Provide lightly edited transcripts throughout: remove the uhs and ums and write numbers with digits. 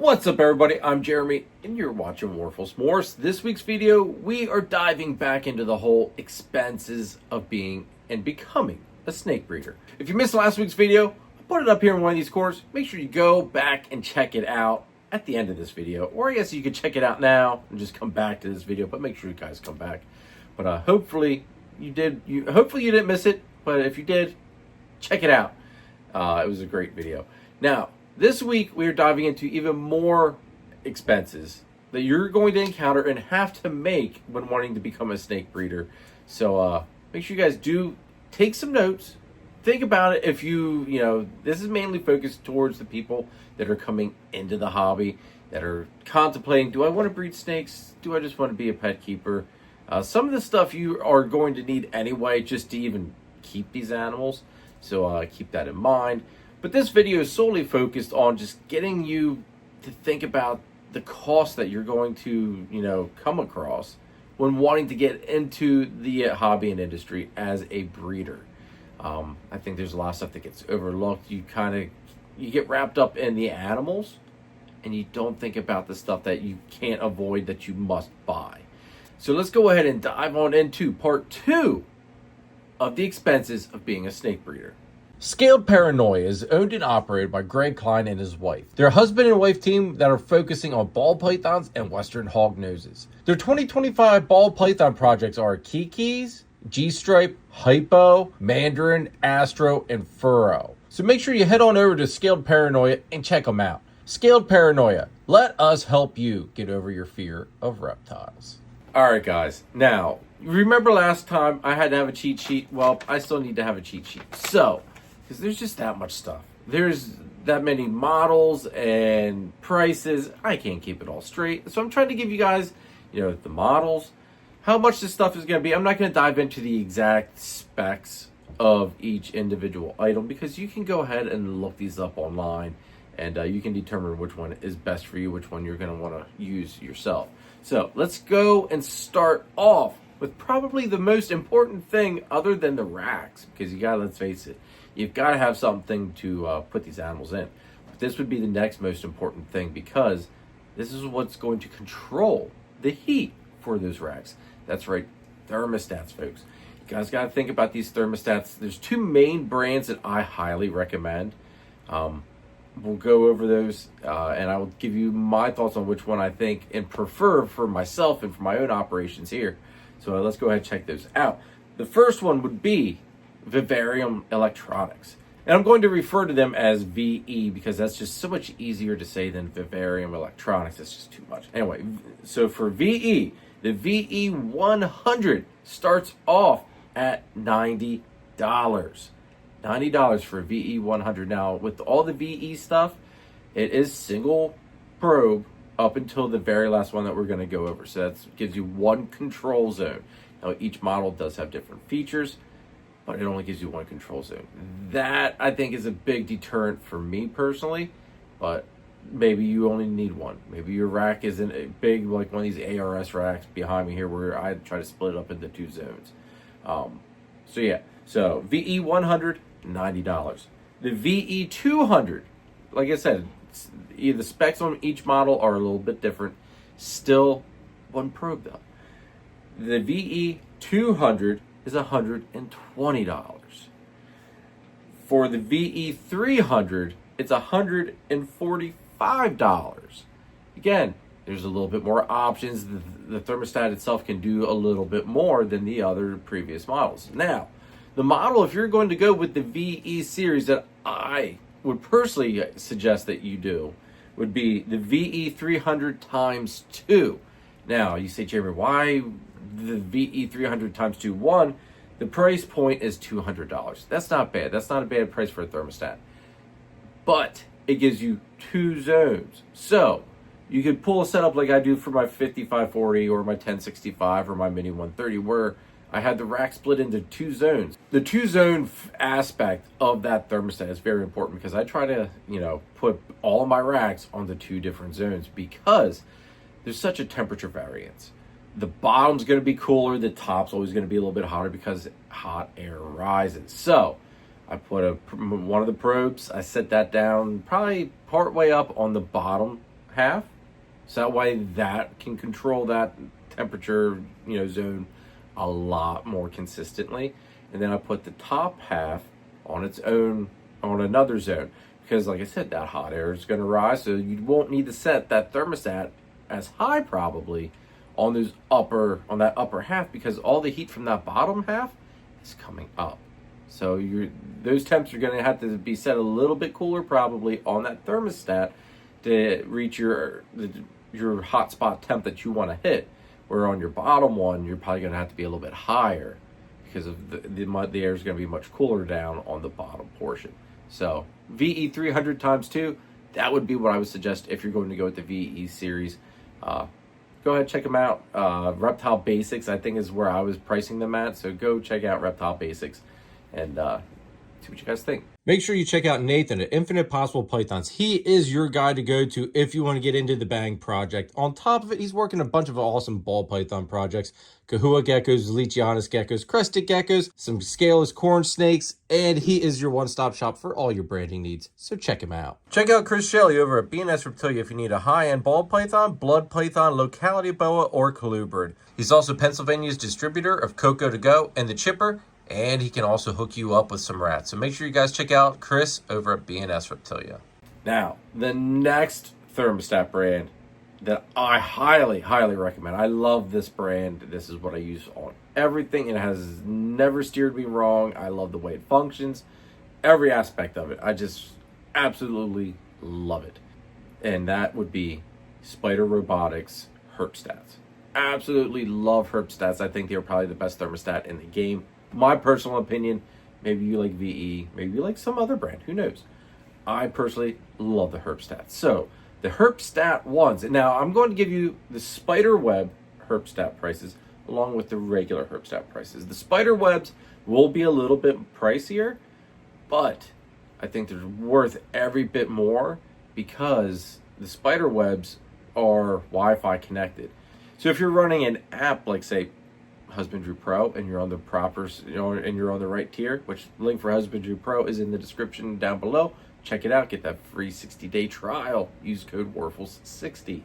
What's up, everybody? I'm Jeremy, and you're watching Morphs. This week's video, we are diving back into the whole expenses of being and becoming a snake breeder. If you missed last week's video, I'll put it up here in one of these corners. Make sure you go back and check it out at the end of this video. Or I guess you could check it out now and just come back to this video, but make sure you guys come back. But hopefully you did. Hopefully you didn't miss it, but if you did, check it out. It was a great video. Now, this week, we are diving into even more expenses that you're going to encounter and have to make when wanting to become a snake breeder. So make sure you guys do take some notes. Think about it. If this is mainly focused towards the people that are coming into the hobby, that are contemplating, do I want to breed snakes? Do I just want to be a pet keeper? Some of the stuff you are going to need anyway just to even keep these animals. So keep that in mind. But this video is solely focused on just getting you to think about the cost that you're going to, come across when wanting to get into the hobby and industry as a breeder. I think there's a lot of stuff that gets overlooked. You get wrapped up in the animals and you don't think about the stuff that you can't avoid that you must buy. So let's go ahead and dive on into part 2 of the expenses of being a snake breeder. Scaled Paranoia is owned and operated by Greg Klein and his wife. They're a husband and wife team that are focusing on ball pythons and western hog noses. Their 2025 ball python projects are Kikis, G-Stripe, Hypo, Mandarin, Astro, and Furrow. So make sure you head on over to Scaled Paranoia and check them out. Scaled Paranoia, let us help you get over your fear of reptiles. Alright guys, now, remember last time I had to have a cheat sheet? Well, I still need to have a cheat sheet. So, because there's just that much stuff. There's that many models and prices. I can't keep it all straight. So I'm trying to give you guys, the models, how much this stuff is going to be. I'm not going to dive into the exact specs of each individual item because you can go ahead and look these up online and you can determine which one is best for you, which one you're going to want to use yourself. So let's go and start off with probably the most important thing other than the racks, because let's face it, you've got to have something to put these animals in. But this would be the next most important thing because this is what's going to control the heat for those racks. That's right, thermostats, folks. You guys got to think about these thermostats. There's 2 main brands that I highly recommend. We'll go over those and I will give you my thoughts on which one I think and prefer for myself and for my own operations here. So let's go ahead and check those out. The first one would be Vivarium Electronics. And I'm going to refer to them as VE because that's just so much easier to say than Vivarium Electronics. It's just too much. Anyway, so for VE, the VE 100 starts off at $90. $90 for a VE 100. Now, with all the VE stuff, it is single probe up until the very last one that we're going to go over. So that gives you one control zone. Now, each model does have different features, but it only gives you one control zone. That, I think, is a big deterrent for me personally, but maybe you only need one. Maybe your rack isn't a big, like one of these ARS racks behind me here where I try to split it up into 2 zones. So VE 100, $90. The VE 200, like I said, the specs on each model are a little bit different. Still one probe though. The VE 200 is $120. For the VE 300, it's $145. Again, there's a little bit more options. The thermostat itself can do a little bit more than the other previous models. Now, the model, if you're going to go with the VE series that I would personally suggest that you do, would be the VE 300 times 2. Now, you say, Jeremy, why the VE 300 times 2? One, the price point is $200. That's not bad. That's not a bad price for a thermostat. But it gives you 2 zones. So you could pull a setup like I do for my 5540 or my 1065 or my Mini 130 where I had the rack split into 2 zones. The 2-zone aspect of that thermostat is very important because I try to, put all of my racks on the 2 different zones because there's such a temperature variance. The bottom's going to be cooler, the top's always going to be a little bit hotter because hot air rises. So I put one of the probes, I set that down probably part way up on the bottom half, so that way that can control that temperature, zone a lot more consistently. And then I put the top half on its own on another zone, because like I said, that hot air is going to rise, so you won't need to set that thermostat as high probably on that upper half, because all the heat from that bottom half is coming up. So those temps are going to have to be set a little bit cooler probably on that thermostat to reach your hot spot temp that you want to hit. Where on your bottom one, you're probably going to have to be a little bit higher, because of the air is going to be much cooler down on the bottom portion. So VE 300 times 2, that would be what I would suggest if you're going to go with the VE series. Go ahead, check them out. Reptile Basics, I think, is where I was pricing them at. So go check out Reptile Basics and see what you guys think. Make sure you check out Nathan at Infinite Possible Pythons. He is your guy to go to if you want to get into the Bang project. On top of it, he's working a bunch of awesome ball python projects. Kahua geckos, Leachianus geckos, crested geckos, some scaleless corn snakes, and he is your one-stop shop for all your branding needs. So check him out. Check out Chris Shelley over at S Reptilia if you need a high-end ball python, blood python, locality boa, or colubrid. He's also Pennsylvania's distributor of Coco to Go and the Chipper, and he can also hook you up with some rats. So make sure you guys check out Chris over at S Reptilia. Now, the next thermostat brand that I highly, highly recommend. I love this brand. This is what I use on everything. It has never steered me wrong. I love the way it functions. Every aspect of it. I just absolutely love it. And that would be Spider Robotics Herpstats. Absolutely love Herpstats. I think they're probably the best thermostat in the game. My personal opinion, maybe you like VE, maybe you like some other brand, who knows? I personally love the Herpstat. So, the Herpstat ones, and now I'm going to give you the Spiderweb Herpstat prices along with the regular Herpstat prices. The Spiderwebs will be a little bit pricier, but I think they're worth every bit more because the Spiderwebs are Wi-Fi connected. So if you're running an app like, say, Husbandry Pro, and you're on the proper, and you're on the right tier, which link for Husbandry Pro is in the description down below. Check it out. Get that free 60-day trial. Use code WARFLES60.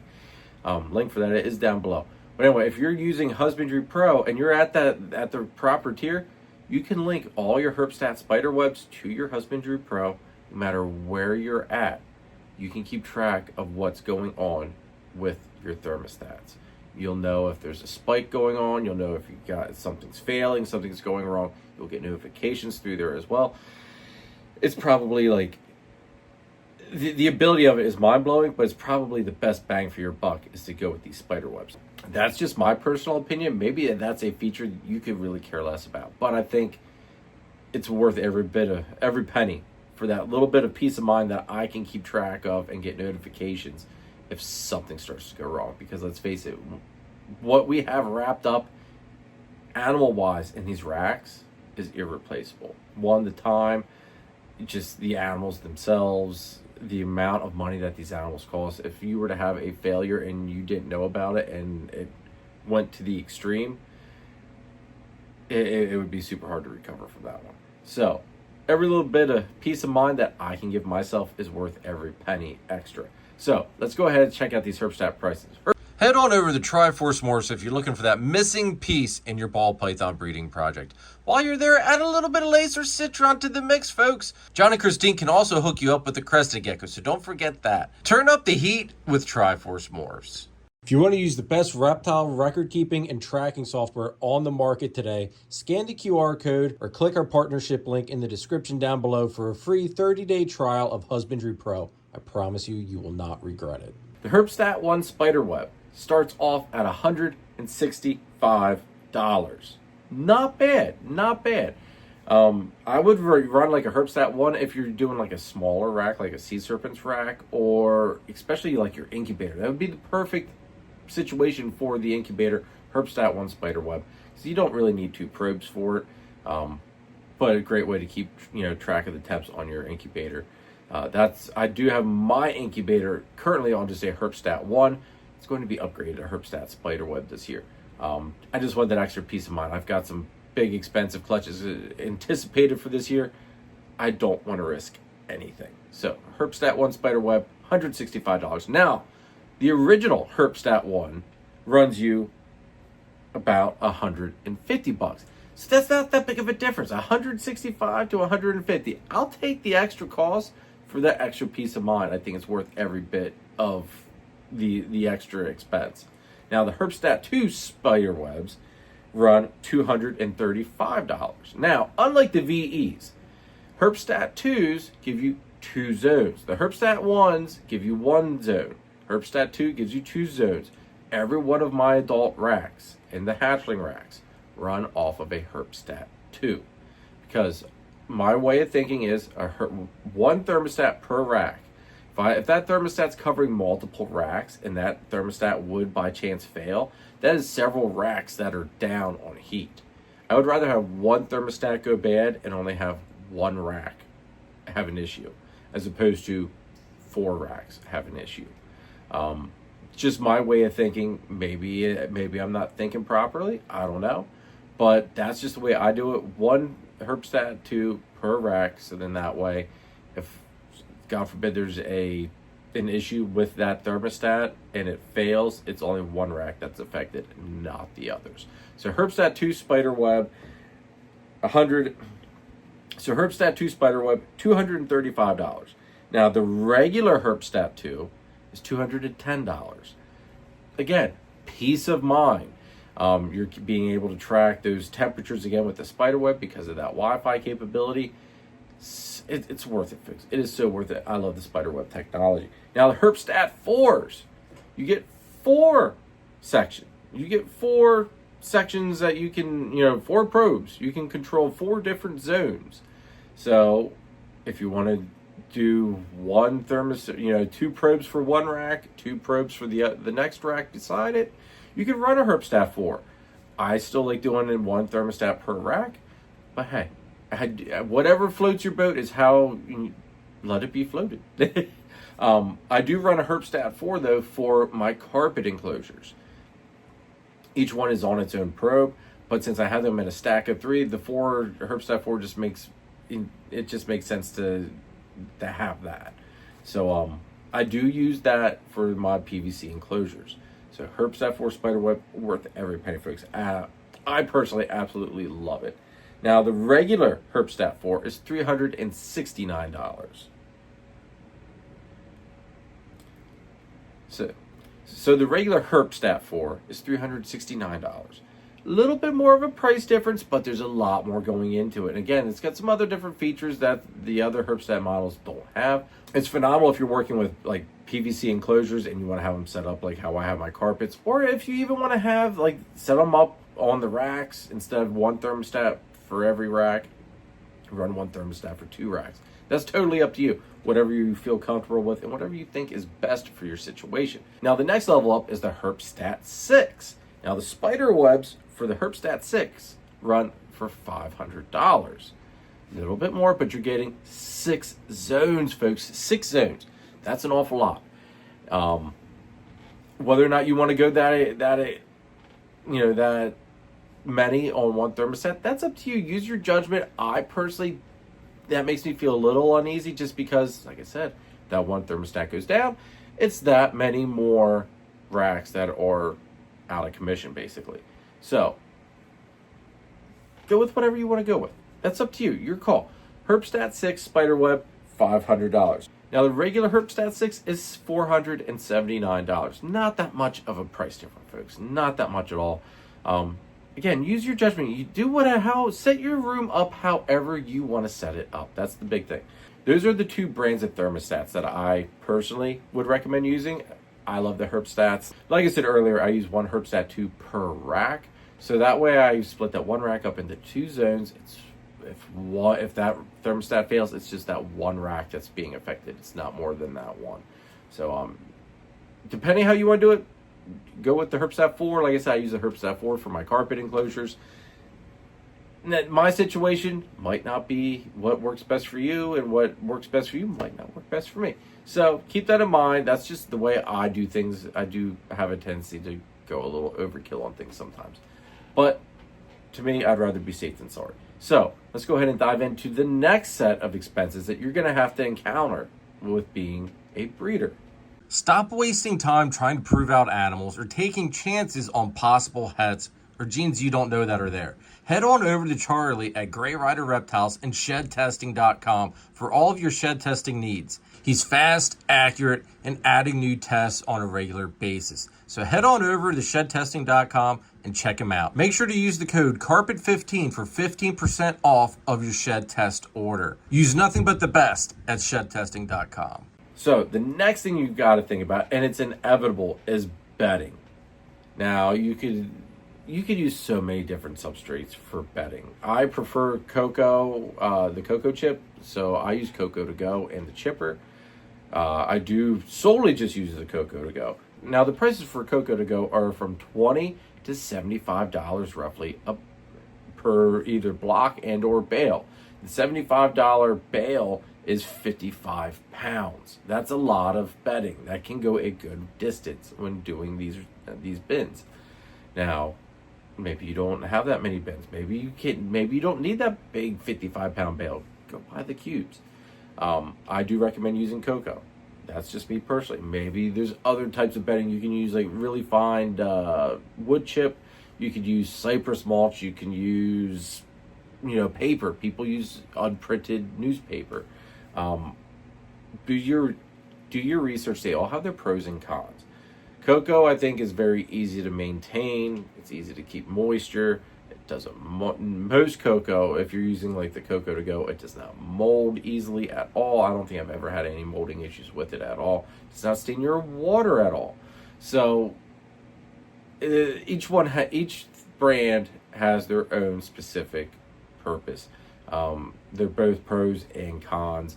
Link for that is down below. But anyway, if you're using Husbandry Pro and you're at the proper tier, you can link all your Herpstat Spiderwebs to your Husbandry Pro, no matter where you're at. You can keep track of what's going on with your thermostats. You'll know if there's a spike going on. You'll know if you got something's failing, something's going wrong. You'll get notifications through there as well. It's probably like the ability of it is mind-blowing, but it's probably the best bang for your buck is to go with these Spiderwebs. That's just my personal opinion. Maybe that's a feature you could really care less about, but I think it's worth every penny for that little bit of peace of mind that I can keep track of and get notifications if something starts to go wrong. Because let's face it, what we have wrapped up animal-wise in these racks is irreplaceable. One, the time, just the animals themselves, the amount of money that these animals cost. If you were to have a failure and you didn't know about it and it went to the extreme, it would be super hard to recover from that one. So every little bit of peace of mind that I can give myself is worth every penny extra. So let's go ahead and check out these Herpstat prices. Head on over to Triforce Morphs if you're looking for that missing piece in your ball python breeding project. While you're there, add a little bit of laser citron to the mix, folks. John and Christine can also hook you up with the crested gecko, so don't forget that. Turn up the heat with Triforce Morphs. If you want to use the best reptile record keeping and tracking software on the market today, scan the QR code or click our partnership link in the description down below for a free 30-day trial of Husbandry Pro. I promise you, you will not regret it. The Herpstat 1 Spiderweb starts off at $165. Not bad, not bad. I would run like a Herpstat 1 if you're doing like a smaller rack, like a Sea Serpents rack, or especially like your incubator. That would be the perfect situation for the incubator Herpstat 1 Spiderweb, because you don't really need 2 probes for it, but a great way to keep track of the temps on your incubator. I do have my incubator currently on just a Herpstat 1. It's going to be upgraded to Herpstat Spiderweb this year. I just want that extra peace of mind. I've got some big expensive clutches anticipated for this year. I don't want to risk anything. So Herpstat 1 Spiderweb, $165. Now, The original Herpstat 1 runs you about $150. So that's not that big of a difference. 165 to 150. I'll take the extra cost for that extra peace of mind. I think it's worth every bit of the extra expense. Now the Herpstat 2 spider webs run $235. Now, unlike the VEs, Herpstat 2s give you 2 zones. The Herpstat 1s give you 1 zone. Herpstat 2 gives you 2 zones. Every one of my adult racks and the hatchling racks run off of a Herpstat 2. Because my way of thinking is one thermostat per rack. If that thermostat's covering multiple racks and that thermostat would by chance fail, that is several racks that are down on heat. I would rather have one thermostat go bad and only have one rack have an issue, as opposed to 4 racks have an issue. Just my way of thinking. Maybe I'm not thinking properly. I don't know. But that's just the way I do it. One Herpstat 2 per rack. So then that way, if God forbid there's an issue with that thermostat and it fails, it's only one rack that's affected, not the others. So Herpstat 2 spiderweb, Herpstat 2 spiderweb, $235. Now the regular Herpstat 2 is $210. Again, peace of mind. You're being able to track those temperatures again with the spiderweb because of that Wi-Fi capability. It's worth it, folks. It is so worth it. I love the spiderweb technology. Now the Herpstat 4s, you get 4 sections. You get 4 sections that you can, 4 probes. You can control 4 different zones. So if you want to do one thermostat, 2 probes for one rack, 2 probes for the next rack beside it, you can run a Herpstat 4. I still like doing it in one thermostat per rack, but hey, whatever floats your boat is how let it be floated. I do run a Herpstat 4 though for my carpet enclosures. Each one is on its own probe, but since I have them in a stack of 3, the Herpstat 4 just makes sense to have that. So I do use that for my PVC enclosures. So Herpstat 4 spiderweb, worth every penny, folks. I personally absolutely love it. Now the regular Herpstat 4 is $369. So the regular Herpstat 4 is $369. A little bit more of a price difference, but there's a lot more going into it. And again, it's got some other different features that the other Herpstat models don't have. It's phenomenal if you're working with like PVC enclosures and you want to have them set up like how I have my carpets, or if you even want to have set them up on the racks instead of one thermostat for every rack, run one thermostat for 2 racks. That's totally up to you. Whatever you feel comfortable with and whatever you think is best for your situation. Now the next level up is the Herpstat 6. Now the spider webs for the Herpstat 6 run for $500. A little bit more, but you're getting 6 zones, folks. 6 zones. That's an awful lot. Whether or not you want to go that many on one thermostat, that's up to you. Use your judgment. I personally, that makes me feel a little uneasy just because, like I said, that one thermostat goes down. It's that many more racks that are out of commission, basically. So go with whatever you want to go with. That's up to you. Your call. Herpstat 6 spiderweb, $500. Now the regular Herpstat 6 is $479. Not that much of a price difference, folks. Not that much at all. Again, use your judgment. You do set your room up however you want to set it up. That's the big thing. Those are the 2 brands of thermostats that I personally would recommend using. I love the Herpstats. Like I said earlier, I use one Herpstat 2 per rack. So that way I split that one rack up into 2 zones. If that thermostat fails, it's just that one rack that's being affected. It's not more than that one. So depending how you want to do it, go with the Herpstat 4. Like I said, I use the Herpstat 4 for my carpet enclosures. My situation might not be what works best for you, and what works best for you might not work best for me. So keep that in mind. That's just the way I do things. I do have a tendency to go a little overkill on things sometimes. But to me, I'd rather be safe than sorry. So let's go ahead and dive into the next set of expenses that you're going to have to encounter with being a breeder. Stop wasting time trying to prove out animals or taking chances on possible hets or genes you don't know that are there. Head on over to Charlie at Gray Rider Reptiles and ShedTesting.com for all of your shed testing needs. He's fast, accurate, and adding new tests on a regular basis. So head on over to ShedTesting.com and check him out. Make sure to use the code CARPET15 for 15% off of your shed test order. Use nothing but the best at ShedTesting.com. So the next thing you've got to think about, and it's inevitable, is bedding. Now you could use so many different substrates for bedding. I prefer cocoa, the cocoa chip, so I use Cocoa to Go and the chipper. I do solely just use the Cocoa to Go. Now the prices for Cocoa to Go are from $20 to $75 roughly per either block and or bale. The $75 bale is 55 pounds. That's a lot of bedding. That can go a good distance when doing these bins. Now, maybe you don't have that many bins. Maybe you don't need that big 55-pound bale. Go buy the cubes. I do recommend using cocoa. That's just me personally. Maybe there's other types of bedding you can use, like really fine wood chip. You could use cypress mulch. You can use, paper. People use unprinted newspaper. Do your research. They all have their pros and cons. Cocoa, I think, is very easy to maintain. It's easy to keep moisture. It doesn't most cocoa, if you're using like the Cocoa to Go, it does not mold easily at all. I don't think I've ever had any molding issues with it at all. It does not stain your water at all. So each brand has their own specific purpose. They're both pros and cons.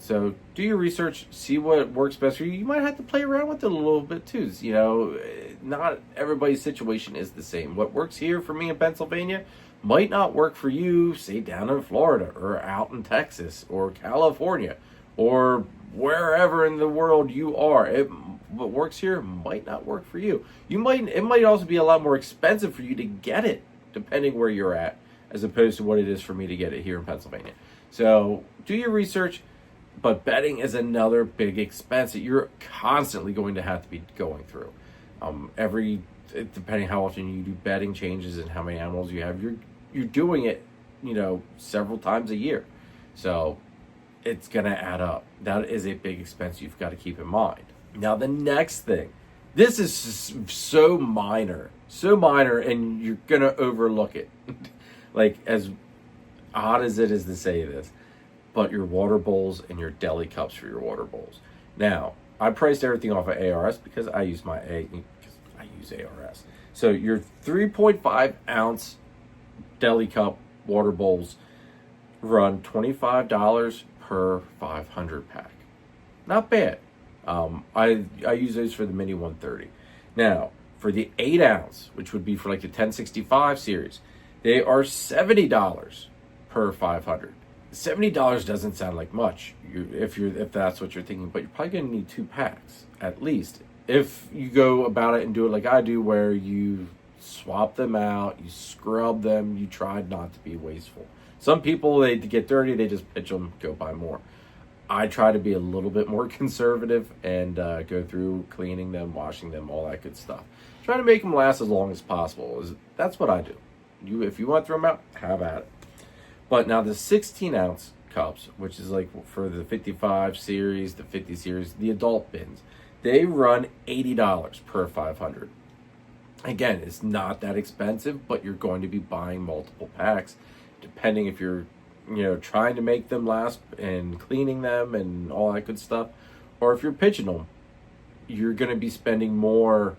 So do your research, see what works best for you. You might have to play around with it a little bit too. Not everybody's situation is the same. What works here for me in Pennsylvania might not work for you, say, down in Florida or out in Texas or California or wherever in the world you are. What works here might not work for you. It might also be a lot more expensive for you to get it, depending where you're at, as opposed to what it is for me to get it here in Pennsylvania. So do your research, but bedding is another big expense that you're constantly going to have to be going through. Depending how often you do bedding changes and how many animals you have, you're doing it, several times a year. So it's gonna add up. That is a big expense you've got to keep in mind. Now the next thing, this is so minor, and you're gonna overlook it. Like, as odd as it is to say this, but your water bowls and your deli cups for your water bowls. Now, I priced everything off of ARS because I use ARS. So your 3.5 ounce deli cup water bowls run $25 per 500 pack. Not bad. I use those for the Mini 130. Now, for the 8 ounce, which would be for like the 1065 series, they are $70 per 500. $70 doesn't sound like much if that's what you're thinking, but you're probably going to need 2 packs at least. If you go about it and do it like I do, where you swap them out, you scrub them, you try not to be wasteful. Some people, they get dirty, they just pitch them, go buy more. I try to be a little bit more conservative and go through cleaning them, washing them, all that good stuff. Try to make them last as long as possible. That's what I do. If you want to throw them out, have at it. But now the 16 ounce cups, which is like for the 55 series, the 50 series, the adult bins, they run $80 per 500. Again, it's not that expensive, but you're going to be buying multiple packs, depending if you're, trying to make them last and cleaning them and all that good stuff, or if you're pitching them, you're going to be spending more,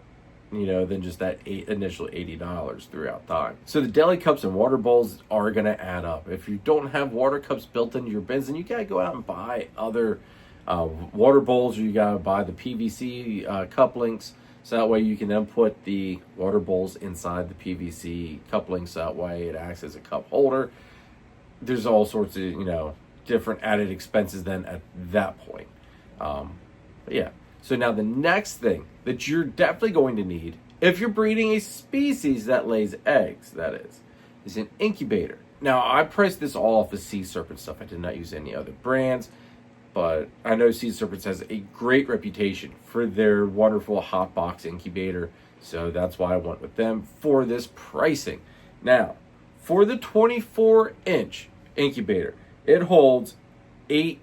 than just that initial $80 throughout time. So the deli cups and water bowls are going to add up. If you don't have water cups built into your bins, then you got to go out and buy other water bowls, or you got to buy the PVC cup links. So that way you can then put the water bowls inside the PVC couplings. So that way it acts as a cup holder. There's all sorts of, different added expenses then at that point. But yeah. So now the next thing that you're definitely going to need, if you're breeding a species that lays eggs, that is an incubator. Now, I priced this all off of Sea Serpent stuff. I did not use any other brands. but I know Sea Serpents has a great reputation for their wonderful hot box incubator, so that's why I went with them for this pricing. Now, for the 24-inch incubator, it holds 8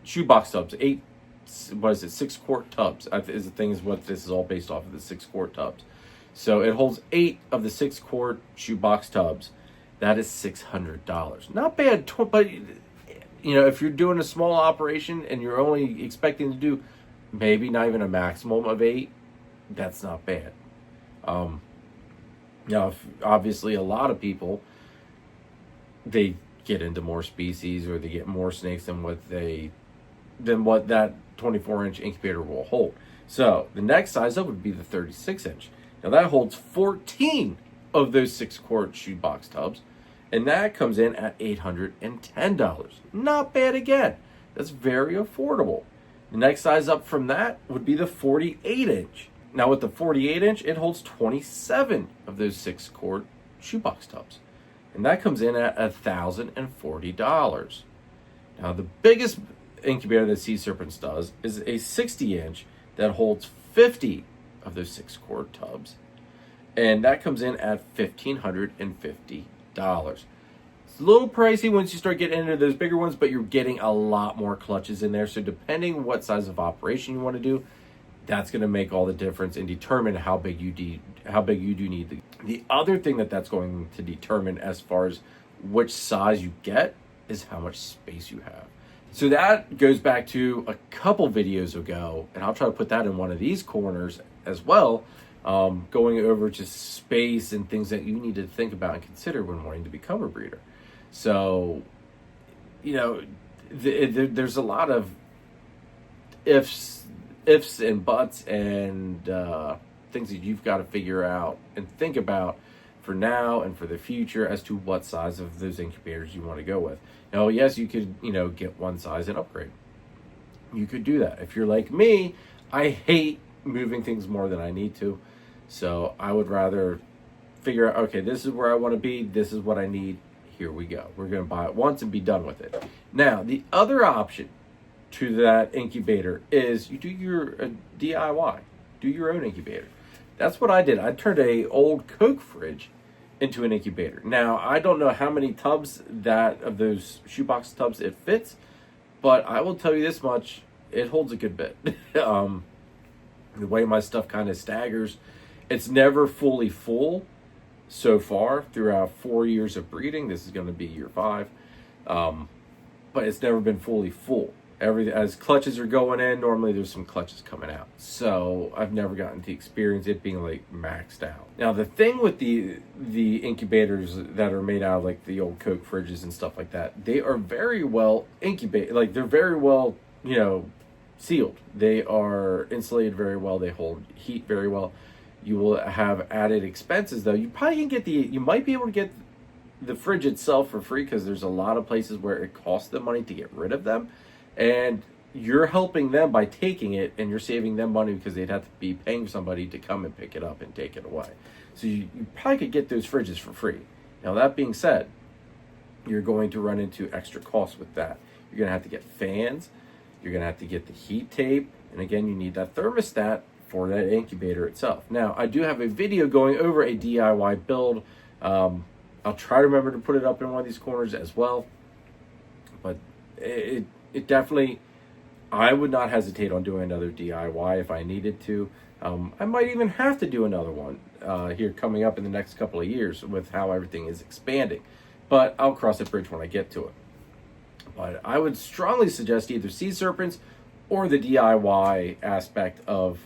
shoebox tubs, 6-quart tubs. Is the thing is what this is all based off of, the 6-quart tubs. So it holds 8 of the 6-quart shoebox tubs. That is $600. Not bad, but you know, if you're doing a small operation and you're only expecting to do maybe not even a maximum of 8, that's not bad. Now, obviously, a lot of people, they get into more species or they get more snakes than what that 24-inch incubator will hold. So the next size up would be the 36-inch. Now that holds 14 of those 6-quart shoebox tubs, and that comes in at $810. Not bad again. That's very affordable. The next size up from that would be the 48-inch. Now with the 48-inch, it holds 27 of those 6-quart shoebox tubs, and that comes in at $1,040. Now the biggest incubator that Sea Serpents does is a 60-inch that holds 50 of those 6-quart tubs, and that comes in at $1,550. It's a little pricey once you start getting into those bigger ones, but you're getting a lot more clutches in there. So depending what size of operation you want to do, that's going to make all the difference and determine how big you do need. The other thing that's going to determine as far as which size you get is how much space you have. So that goes back to a couple videos ago, and I'll try to put that in one of these corners as well, going over just space and things that you need to think about and consider when wanting to become a breeder. So, you know, there's a lot of ifs and buts and things that you've got to figure out and think about for now and for the future as to what size of those incubators you want to go with. Now, yes, you could, get one size and upgrade. You could do that. If you're like me, I hate moving things more than I need to. So I would rather figure out, okay, this is where I want to be. This is what I need. Here we go. We're going to buy it once and be done with it. Now, the other option to that incubator is you do your DIY. Do your own incubator. That's what I did. I turned a old Coke fridge into an incubator. Now, I don't know how many tubs of those shoebox tubs it fits, but I will tell you this much, it holds a good bit. The way my stuff kind of staggers, it's never fully full so far throughout 4 years of breeding. This is going to be year 5. But it's never been fully full. As clutches are going in, normally there's some clutches coming out. So I've never gotten to experience it being like maxed out. Now the thing with the incubators that are made out of like the old Coke fridges and stuff like that, they are very well incubated. Like they're very well, sealed. They are insulated very well. They hold heat very well. You will have added expenses though. You probably can you might be able to get the fridge itself for free because there's a lot of places where it costs them money to get rid of them. And you're helping them by taking it, and you're saving them money because they'd have to be paying somebody to come and pick it up and take it away. So you probably could get those fridges for free. Now, that being said, you're going to run into extra costs with that. You're going to have to get fans. You're going to have to get the heat tape. And again, you need that thermostat for that incubator itself. Now, I do have a video going over a DIY build. I'll try to remember to put it up in one of these corners as well. But it definitely, I would not hesitate on doing another DIY if I needed to. I might even have to do another one here coming up in the next couple of years with how everything is expanding. But I'll cross that bridge when I get to it. But I would strongly suggest either Sea Serpents or the DIY aspect of,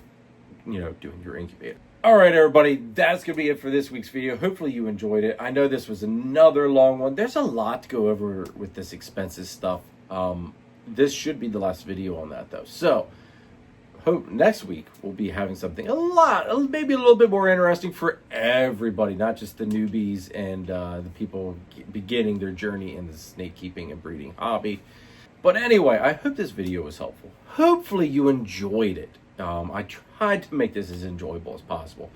doing your incubator. All right, everybody, that's going to be it for this week's video. Hopefully you enjoyed it. I know this was another long one. There's a lot to go over with this expensive stuff. This should be the last video on that, though. So, hope next week we'll be having something maybe a little bit more interesting for everybody, not just the newbies and the people beginning their journey in the snake keeping and breeding hobby. But anyway, I hope this video was helpful. Hopefully you enjoyed it. I tried to make this as enjoyable as possible,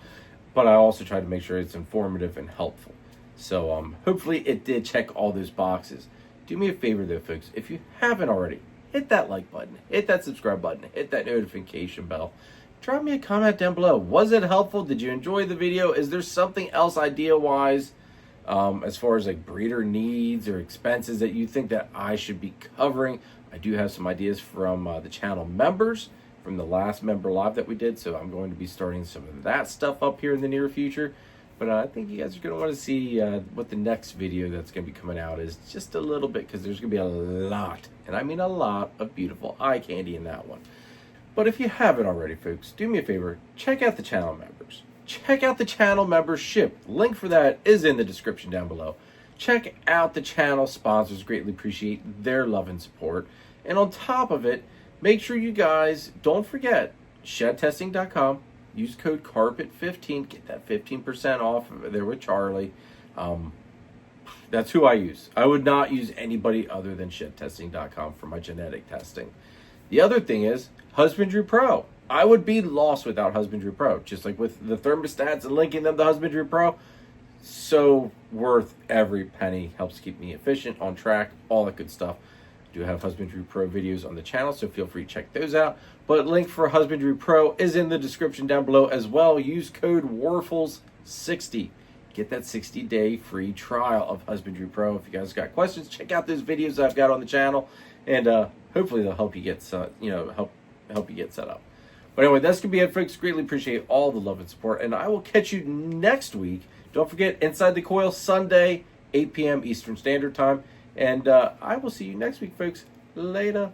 but I also tried to make sure it's informative and helpful. So hopefully it did check all those boxes. Do me a favor though, folks, if you haven't already, hit that like button, hit that subscribe button, hit that notification bell. Drop me a comment down below. Was it helpful? Did you enjoy the video? Is there something else idea-wise, as far as like breeder needs or expenses that you think that I should be covering? I do have some ideas from the channel members from the last member live that we did, so I'm going to be starting some of that stuff up here in the near future. But I think you guys are going to want to see what the next video that's going to be coming out is, just a little bit, because there's going to be a lot, and I mean a lot, of beautiful eye candy in that one. But if you haven't already, folks, do me a favor, check out the channel members. Check out the channel membership. Link for that is in the description down below. Check out the channel sponsors. Greatly appreciate their love and support. And on top of it, make sure you guys don't forget shedtesting.com. Use code CARPET15. Get that 15% off there with Charlie. That's who I use. I would not use anybody other than shedtesting.com for my genetic testing. The other thing is Husbandry Pro. I would be lost without Husbandry Pro. Just like with the thermostats and linking them to Husbandry Pro. So worth every penny. Helps keep me efficient, on track, all that good stuff. I do have Husbandry Pro videos on the channel, so feel free to check those out. But link for Husbandry Pro is in the description down below as well. Use code WARFLES60. Get that 60-day free trial of Husbandry Pro. If you guys got questions, check out those videos I've got on the channel, and hopefully they'll help you get help you get set up. But anyway, that's gonna be it, folks. Greatly appreciate all the love and support, and I will catch you next week. Don't forget, Inside the Coil Sunday, 8 p.m. Eastern Standard Time, and I will see you next week, folks. Later.